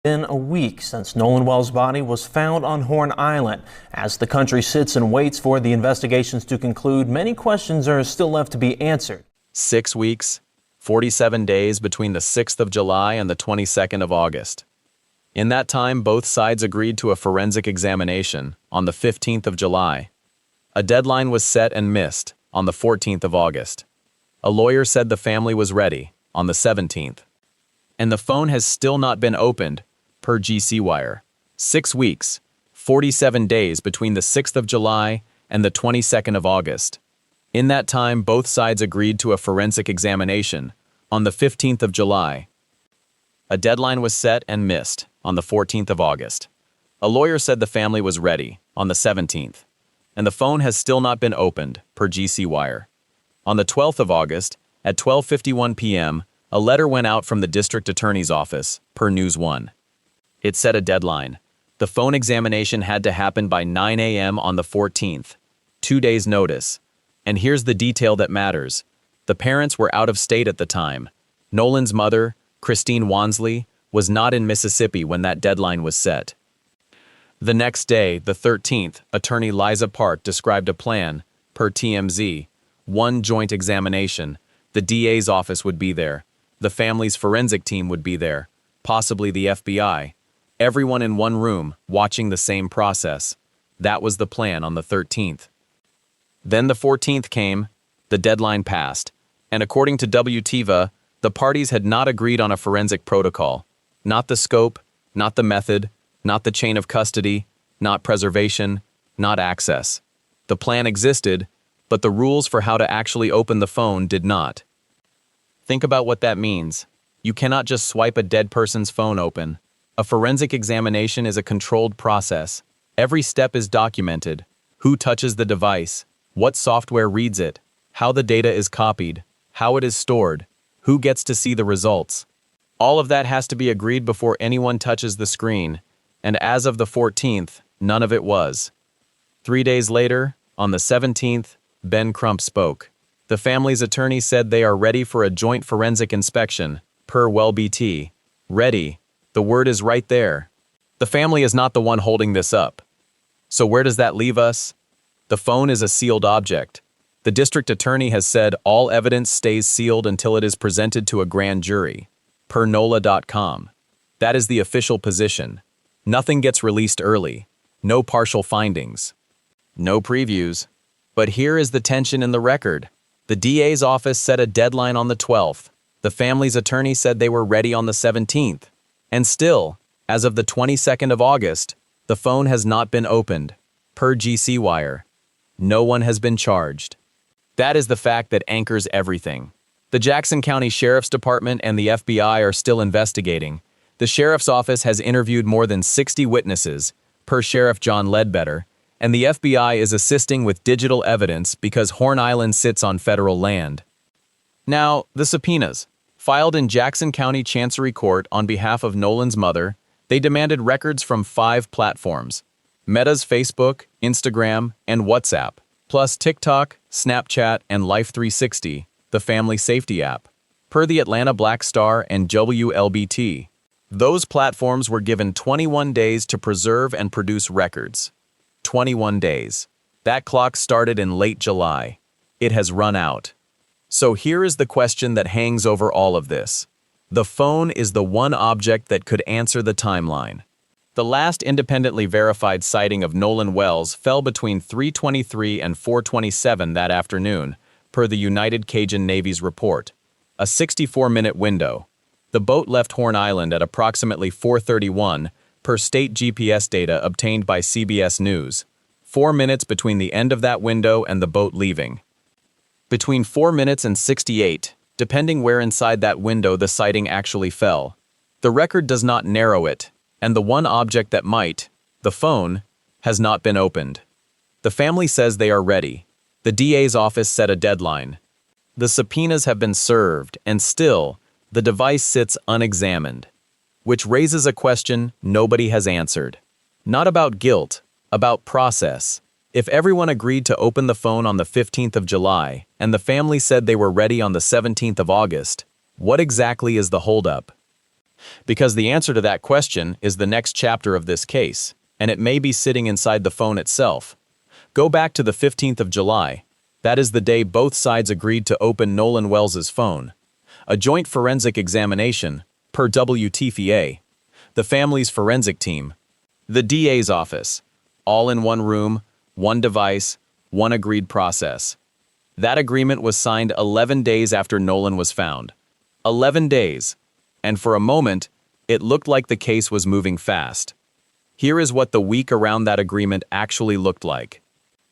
Been a week since Nolan Wells' body was found on Horn Island. As the country sits and waits for the investigations to conclude, many questions are still left to be answered. 6 weeks, 47 days between the 6th of July and the 22nd of August. In that time, both sides agreed to a forensic examination on the 15th of July. A deadline was set and missed on the 14th of August. A lawyer said the family was ready on the 17th. And the phone has still not been opened, per GCWire. 6 weeks, 47 days between the 6th of July and the 22nd of August. In that time, both sides agreed to a forensic examination on the 15th of July. A deadline was set and missed on the 14th of August. A lawyer said the family was ready on the 17th. And the phone has still not been opened, per GCWire. On the 12th of August, at 12:51 p.m., a letter went out from the district attorney's office, per NewsOne. It set a deadline. The phone examination had to happen by 9 a.m. on the 14th, 2 days' notice. And here's the detail that matters. The parents were out of state at the time. Nolan's mother, Christine Wansley, was not in Mississippi when that deadline was set. The next day, the 13th, attorney Liza Park described a plan, per TMZ, one joint examination. The DA's office would be there. The family's forensic team would be there, possibly the FBI. Everyone in one room, watching the same process. That was the plan on the 13th. Then the 14th came, the deadline passed, and according to WTVA, the parties had not agreed on a forensic protocol. Not the scope, not the method, not the chain of custody, not preservation, not access. The plan existed, but the rules for how to actually open the phone did not. Think about what that means. You cannot just swipe a dead person's phone open. A forensic examination is a controlled process. Every step is documented. Who touches the device? What software reads it? How the data is copied? How it is stored? Who gets to see the results? All of that has to be agreed before anyone touches the screen. And as of the 14th, none of it was. 3 days later, on the 17th, Ben Crump spoke. The family's attorney said they are ready for a joint forensic inspection, per WLBT. Ready. The word is right there. The family is not the one holding this up. So where does that leave us? The phone is a sealed object. The district attorney has said all evidence stays sealed until it is presented to a grand jury, per NOLA.com. That is the official position. Nothing gets released early. No partial findings. No previews. But here is the tension in the record. The DA's office set a deadline on the 12th. The family's attorney said they were ready on the 17th. And still, as of the 22nd of August, the phone has not been opened, per GCWire. No one has been charged. That is the fact that anchors everything. The Jackson County Sheriff's Department and the FBI are still investigating. The Sheriff's Office has interviewed more than 60 witnesses, per Sheriff John Ledbetter, and the FBI is assisting with digital evidence because Horn Island sits on federal land. Now, the subpoenas. Filed in Jackson County Chancery Court on behalf of Nolan's mother, they demanded records from 5 platforms: Meta's Facebook, Instagram, and WhatsApp, plus TikTok, Snapchat, and Life360, the family safety app, per the Atlanta Black Star and WLBT. Those platforms were given 21 days to preserve and produce records. 21 days. That clock started in late July. It has run out. So here is the question that hangs over all of this. The phone is the one object that could answer the timeline. The last independently verified sighting of Nolan Wells fell between 3:23 and 4:27 that afternoon, per the United Cajun Navy's report. A 64-minute window. The boat left Horn Island at approximately 4:31, per state GPS data obtained by CBS News. 4 minutes between the end of that window and the boat leaving. Between 4 minutes and 68, depending where inside that window the sighting actually fell. The record does not narrow it, and the one object that might, the phone, has not been opened. The family says they are ready. The DA's office set a deadline. The subpoenas have been served, and still, the device sits unexamined. Which raises a question nobody has answered. Not about guilt, about process. If everyone agreed to open the phone on the 15th of July, and the family said they were ready on the 17th of August, what exactly is the holdup? Because the answer to that question is the next chapter of this case, and it may be sitting inside the phone itself. Go back to the 15th of July. That is the day both sides agreed to open Nolan Wells's phone. A joint forensic examination, per WTVA. The family's forensic team. The DA's office. All in one room, one device, one agreed process. That agreement was signed 11 days after Nolan was found. 11 days. And for a moment, it looked like the case was moving fast. Here is what the week around that agreement actually looked like.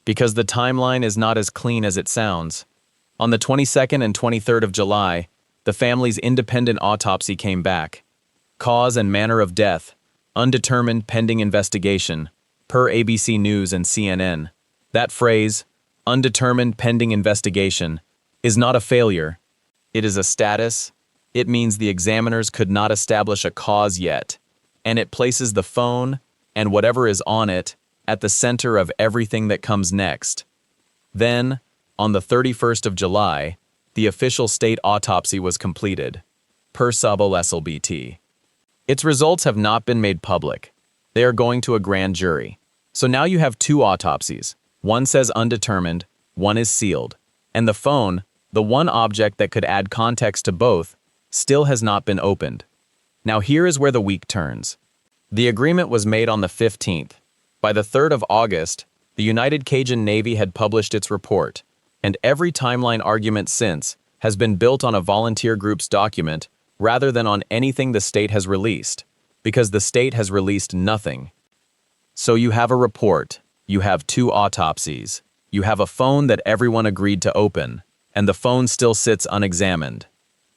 Because the timeline is not as clean as it sounds. On the 22nd and 23rd of July, the family's independent autopsy came back. Cause and manner of death, undetermined pending investigation, per ABC News and CNN. That phrase, undetermined pending investigation, is not a failure. It is a status. It means the examiners could not establish a cause yet, and it places the phone and whatever is on it at the center of everything that comes next. Then, on the 31st of July, the official state autopsy was completed, per WLBT. Its results have not been made public. They are going to a grand jury. So now you have two autopsies. One says undetermined, one is sealed. And the phone, the one object that could add context to both, still has not been opened. Now here is where the week turns. The agreement was made on the 15th. By the 3rd of August, the United Cajun Navy had published its report, and every timeline argument since has been built on a volunteer group's document rather than on anything the state has released, because the state has released nothing. So you have a report, you have two autopsies, you have a phone that everyone agreed to open, and the phone still sits unexamined.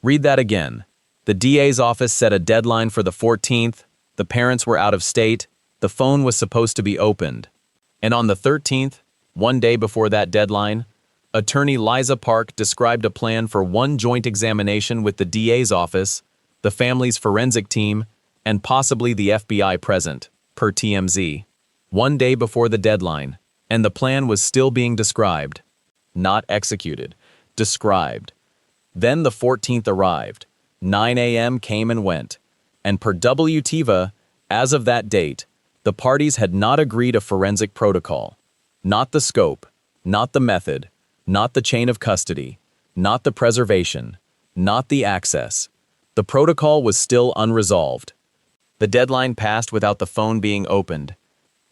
Read that again. The DA's office set a deadline for the 14th, the parents were out of state, the phone was supposed to be opened. And on the 13th, one day before that deadline, attorney Liza Park described a plan for one joint examination with the DA's office, the family's forensic team, and possibly the FBI present, per TMZ. One day before the deadline, and the plan was still being described. Not executed. Described. Then the 14th arrived. 9 a.m. came and went. And per WTVA, as of that date, the parties had not agreed a forensic protocol. Not the scope, not the method, not the chain of custody, not the preservation, not the access. The protocol was still unresolved. The deadline passed without the phone being opened.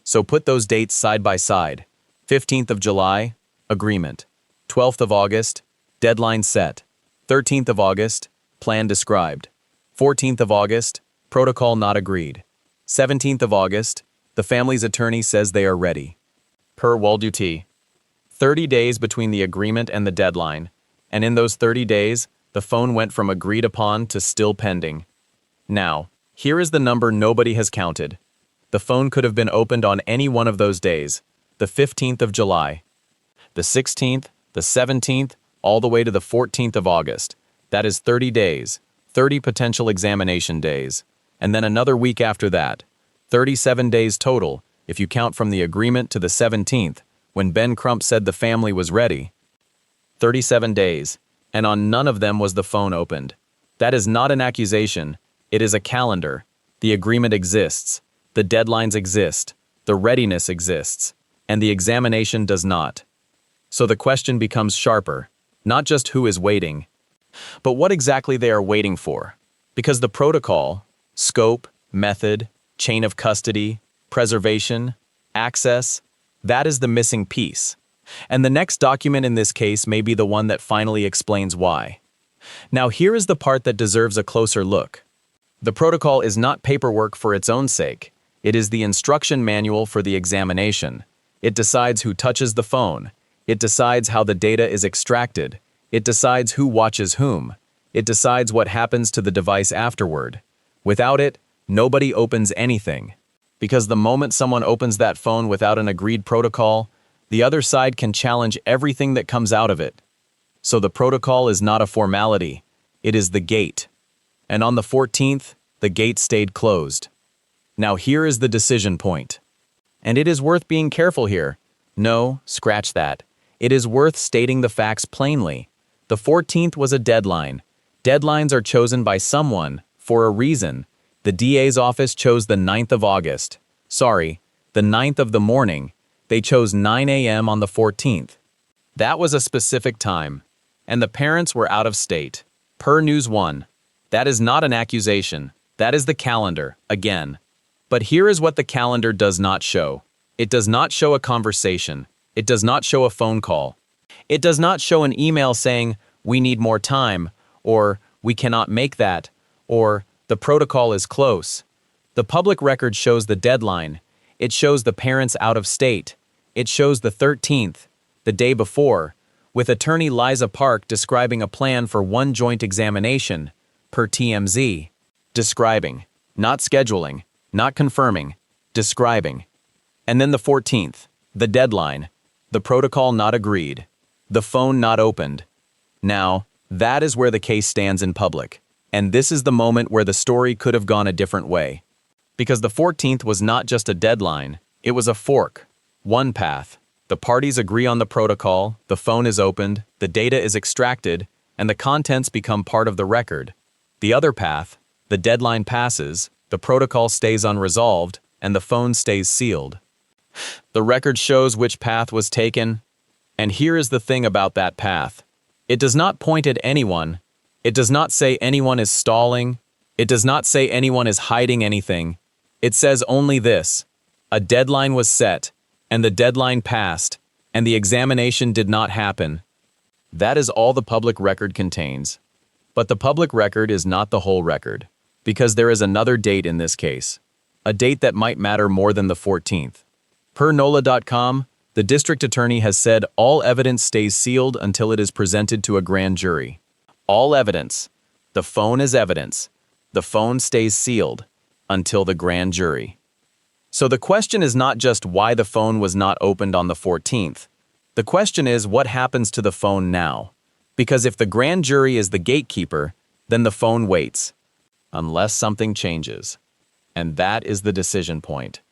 So put those dates side by side. 15th of July, agreement. 12th of August, deadline set. 13th of August, plan described. 14th of August, protocol not agreed. 17th of August, the family's attorney says they are ready. Per WLBT. 30 days between the agreement and the deadline, and in those 30 days, the phone went from agreed upon to still pending. Now, here is the number nobody has counted. The phone could have been opened on any one of those days, the 15th of July, the 16th, the 17th, all the way to the 14th of August. That is 30 days, 30 potential examination days, and then another week after that, 37 days total, if you count from the agreement to the 17th, when Ben Crump said the family was ready. 37 days, and on none of them was the phone opened. That is not an accusation, it is a calendar. The agreement exists, the deadlines exist, the readiness exists, and the examination does not. So the question becomes sharper, not just who is waiting, but what exactly they are waiting for. Because the protocol, scope, method, chain of custody, preservation, access, that is the missing piece. And the next document in this case may be the one that finally explains why. Now here is the part that deserves a closer look. The protocol is not paperwork for its own sake. It is the instruction manual for the examination. It decides who touches the phone. It decides how the data is extracted. It decides who watches whom. It decides what happens to the device afterward. Without it, nobody opens anything. Because the moment someone opens that phone without an agreed protocol, the other side can challenge everything that comes out of it. So the protocol is not a formality. It is the gate. And on the 14th, the gate stayed closed. Now here is the decision point. And it is worth being careful here. No, scratch that. It is worth stating the facts plainly. The 14th was a deadline. Deadlines are chosen by someone, for a reason, The DA's office chose the 9th of August. Sorry, the 9th of the morning. They chose 9 a.m. on the 14th. That was a specific time, and the parents were out of state. Per NewsOne. That is not an accusation. That is the calendar, again. But here is what the calendar does not show. It does not show a conversation. It does not show a phone call. It does not show an email saying, "We need more time," or "We cannot make that," or "The protocol is close." The public record shows the deadline. It shows the parents out of state. It shows the 13th, the day before, with attorney Liza Park describing a plan for one joint examination, per TMZ. Describing, not scheduling, not confirming, describing. And then the 14th, the deadline, the protocol not agreed, the phone not opened. Now, that is where the case stands in public. And this is the moment where the story could have gone a different way. Because the 14th was not just a deadline, it was a fork. One path. The parties agree on the protocol, the phone is opened, the data is extracted, and the contents become part of the record. The other path, the deadline passes, the protocol stays unresolved, and the phone stays sealed. The record shows which path was taken, and here is the thing about that path. It does not point at anyone. It does not say anyone is stalling. It does not say anyone is hiding anything. It says only this: a deadline was set, and the deadline passed, and the examination did not happen. That is all the public record contains. But the public record is not the whole record, because there is another date in this case, a date that might matter more than the 14th. Per NOLA.com, the district attorney has said all evidence stays sealed until it is presented to a grand jury. All evidence. The phone is evidence. The phone stays sealed until the grand jury. So the question is not just why the phone was not opened on the 14th. The question is what happens to the phone now? Because if the grand jury is the gatekeeper, then the phone waits, unless something changes. And that is the decision point.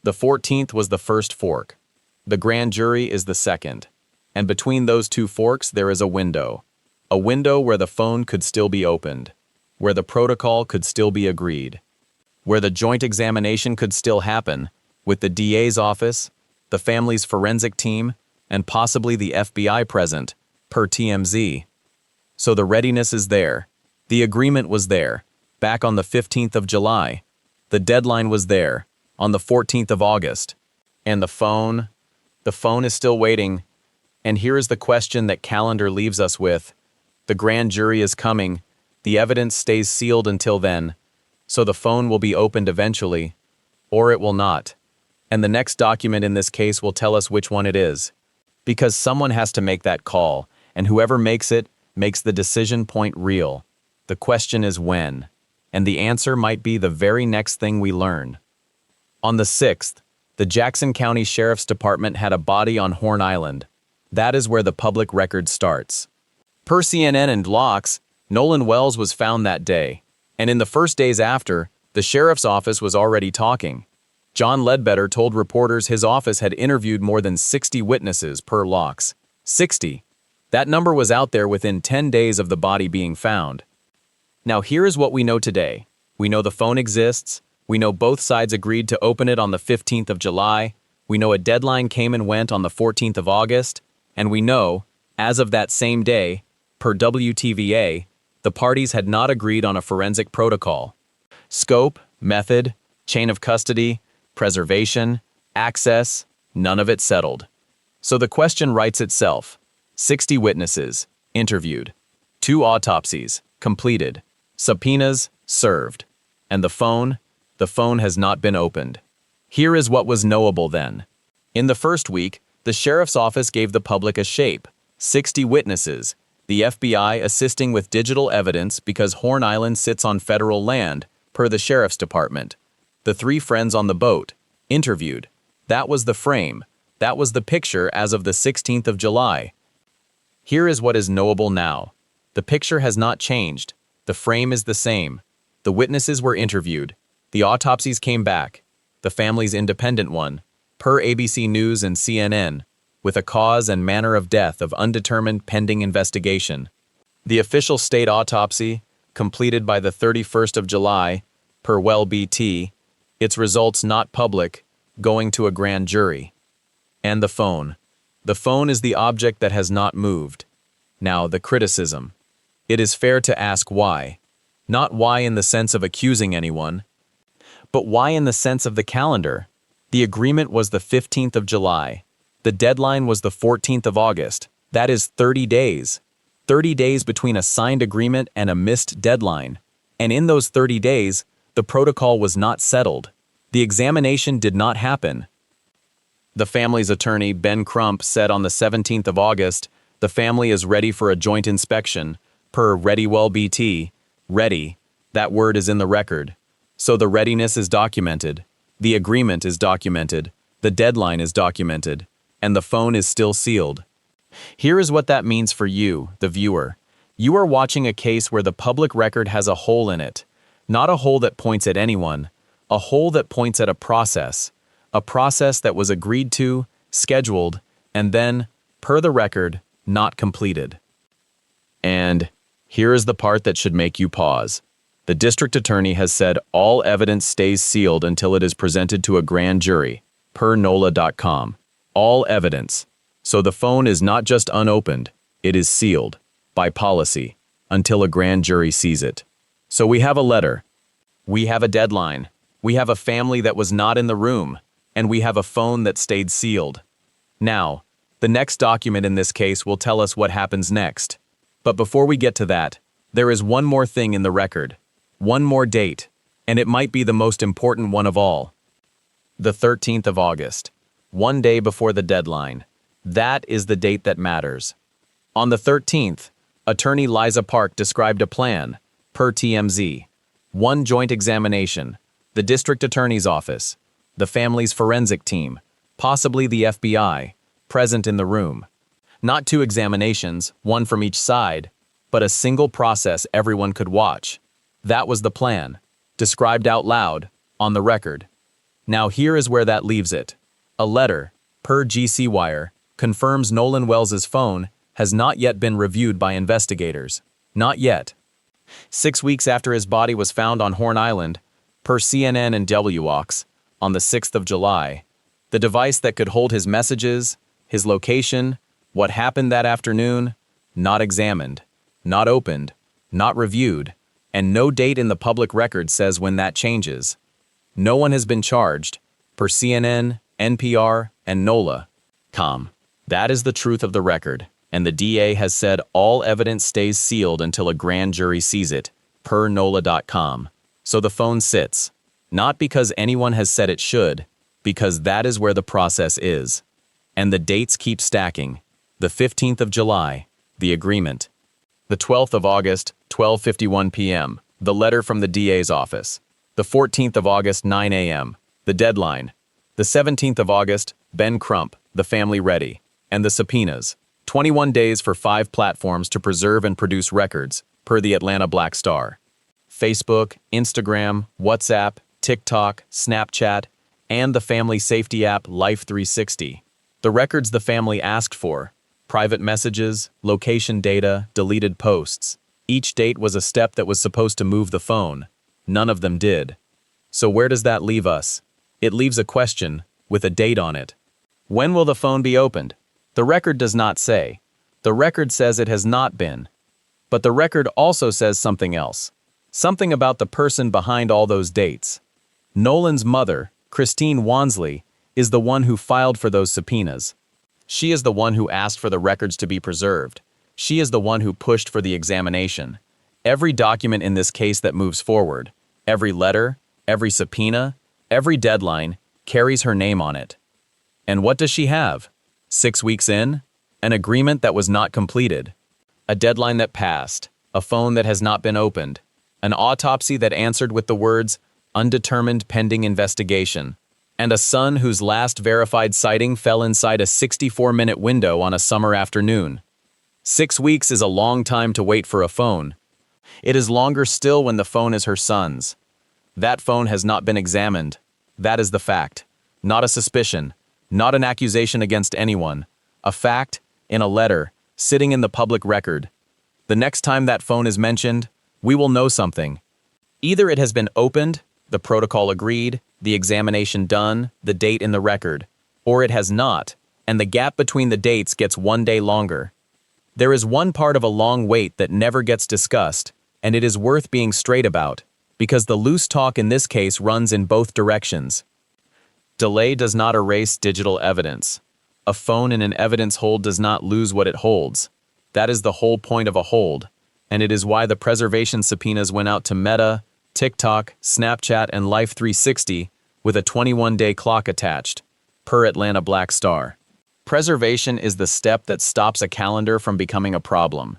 The 14th was the first fork. The grand jury is the second. And between those two forks there is a window. A window where the phone could still be opened, where the protocol could still be agreed, where the joint examination could still happen, with the DA's office, the family's forensic team, and possibly the FBI present, per TMZ. So the readiness is there. The agreement was there, back on the 15th of July. The deadline was there, on the 14th of August. And the phone is still waiting. And here is the question that calendar leaves us with. The grand jury is coming. The evidence stays sealed until then. So the phone will be opened eventually, or it will not. And the next document in this case will tell us which one it is. Because someone has to make that call, and whoever makes it makes the decision point real. The question is when, and the answer might be the very next thing we learn. On the 6th, the Jackson County Sheriff's Department had a body on Horn Island. That is where the public record starts. Per CNN and Locks, Nolan Wells was found that day, and in the first days after, the sheriff's office was already talking. John Ledbetter told reporters his office had interviewed more than 60 witnesses per Locks. 60. That number was out there within 10 days of the body being found. Now here is what we know today. We know the phone exists. We know both sides agreed to open it on the 15th of July. We know a deadline came and went on the 14th of August. And we know, as of that same day, per WTVA, the parties had not agreed on a forensic protocol. Scope, method, chain of custody, preservation, access, none of it settled. So the question writes itself. 60 witnesses, interviewed. 2 autopsies, completed. Subpoenas, served. And the phone has not been opened. Here is what was knowable then. In the first week, the sheriff's office gave the public a shape. 60 witnesses, the FBI assisting with digital evidence because Horn Island sits on federal land, per the sheriff's department. The 3 friends on the boat, interviewed. That was the frame. That was the picture as of the 16th of July. Here is what is knowable now. The picture has not changed. The frame is the same. The witnesses were interviewed. The autopsies came back. The family's independent one, per ABC News and CNN, with a cause and manner of death of undetermined pending investigation. The official state autopsy, completed by the 31st of July, per WLBT, its results not public, going to a grand jury. And the phone. The phone is the object that has not moved. Now, the criticism. It is fair to ask why. Not why in the sense of accusing anyone, but why in the sense of the calendar. The agreement was the 15th of July. The deadline was the 14th of August. That is 30 days. 30 days between a signed agreement and a missed deadline. And in those 30 days, the protocol was not settled. The examination did not happen. The family's attorney, Ben Crump, said on the 17th of August, the family is ready for a joint inspection, per WLBT. Ready, that word is in the record. So the readiness is documented. The agreement is documented. The deadline is documented. And the phone is still sealed. Here is what that means for you, the viewer. You are watching a case where the public record has a hole in it. Not a hole that points at anyone. A hole that points at a process. A process that was agreed to, scheduled, and then, per the record, not completed. And here is the part that should make you pause. The district attorney has said all evidence stays sealed until it is presented to a grand jury, per NOLA.com. All evidence. So the phone is not just unopened, it is sealed, by policy, until a grand jury sees it. So we have a letter. We have a deadline. We have a family that was not in the room. And we have a phone that stayed sealed. Now, the next document in this case will tell us what happens next. But before we get to that, there is one more thing in the record. One more date, and it might be the most important one of all. The 13th of August, one day before the deadline. That is the date that matters. On the 13th, attorney Liza Park described a plan, per TMZ. One joint examination, the district attorney's office, the family's forensic team, possibly the FBI, present in the room. Not two examinations, one from each side, but a single process everyone could watch. That was the plan, described out loud, on the record. Now here is where that leaves it. A letter, per GCWire, confirms Nolan Wells's phone has not yet been reviewed by investigators. Not yet. 6 weeks after his body was found on Horn Island, per CNN and WOX, on the 6th of July, the device that could hold his messages, his location, what happened that afternoon, not examined, not opened, not reviewed, and no date in the public record says when that changes. No one has been charged, per CNN, NPR, and NOLA.com. That is the truth of the record, and the DA has said all evidence stays sealed until a grand jury sees it, per NOLA.com. So the phone sits, not because anyone has said it should, because that is where the process is. And the dates keep stacking. The 15th of July, the agreement. The 12th of August, 12:51 p.m., the letter from the DA's office. The 14th of August, 9 a.m., the deadline. The 17th of August, Ben Crump, the family ready. And the subpoenas. 21 days for 5 platforms to preserve and produce records, per the Atlanta Black Star. Facebook, Instagram, WhatsApp, TikTok, Snapchat, and the family safety app Life 360. The records the family asked for. Private messages, location data, deleted posts. Each date was a step that was supposed to move the phone. None of them did. So where does that leave us? It leaves a question, with a date on it. When will the phone be opened? The record does not say. The record says it has not been. But the record also says something else. Something about the person behind all those dates. Nolan's mother, Christine Wansley, is the one who filed for those subpoenas. She is the one who asked for the records to be preserved. She is the one who pushed for the examination. Every document in this case that moves forward, every letter, every subpoena, every deadline, carries her name on it. And what does she have? 6 weeks in? An agreement that was not completed. A deadline that passed. A phone that has not been opened. An autopsy that answered with the words, undetermined pending investigation. And a son whose last verified sighting fell inside a 64-minute window on a summer afternoon. 6 weeks is a long time to wait for a phone. It is longer still when the phone is her son's. That phone has not been examined. That is the fact. Not a suspicion. Not an accusation against anyone. A fact, in a letter, sitting in the public record. The next time that phone is mentioned, we will know something. Either it has been opened, The protocol agreed, the examination done, the date in the record. Or it has not, and the gap between the dates gets 1 day longer. There is one part of a long wait that never gets discussed, and it is worth being straight about, because the loose talk in this case runs in both directions. Delay does not erase digital evidence. A phone in an evidence hold does not lose what it holds. That is the whole point of a hold, and it is why the preservation subpoenas went out to Meta, TikTok, Snapchat, and Life 360 with a 21-day clock attached, per Atlanta Black Star. Preservation is the step that stops a calendar from becoming a problem.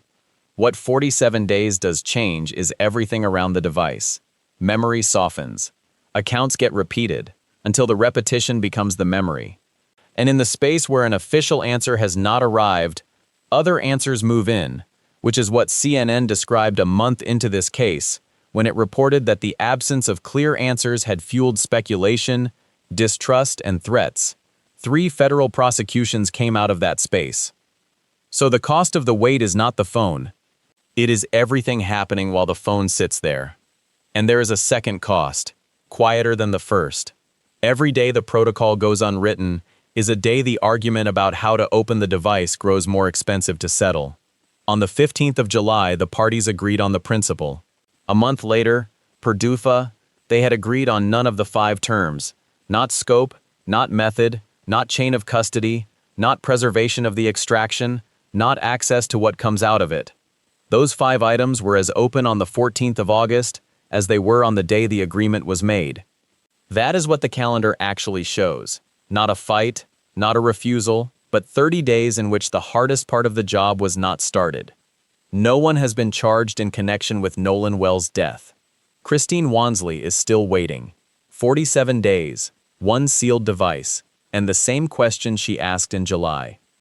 What 47 days does change is everything around the device. Memory softens. Accounts get repeated until the repetition becomes the memory. And in the space where an official answer has not arrived, other answers move in, which is what CNN described a month into this case, when it reported that the absence of clear answers had fueled speculation, distrust, and threats. 3 federal prosecutions came out of that space. So the cost of the wait is not the phone. It is everything happening while the phone sits there. And there is a second cost, quieter than the first. Every day the protocol goes unwritten is a day the argument about how to open the device grows more expensive to settle. On the 15th of July, the parties agreed on the principle. A month later, per DUFA, they had agreed on none of the 5 terms, not scope, not method, not chain of custody, not preservation of the extraction, not access to what comes out of it. Those 5 items were as open on the 14th of August as they were on the day the agreement was made. That is what the calendar actually shows. Not a fight, not a refusal, but 30 days in which the hardest part of the job was not started. No one has been charged in connection with Nolan Wells' death. Christine Wansley is still waiting. 47 days, 1 sealed device, and the same question she asked in July.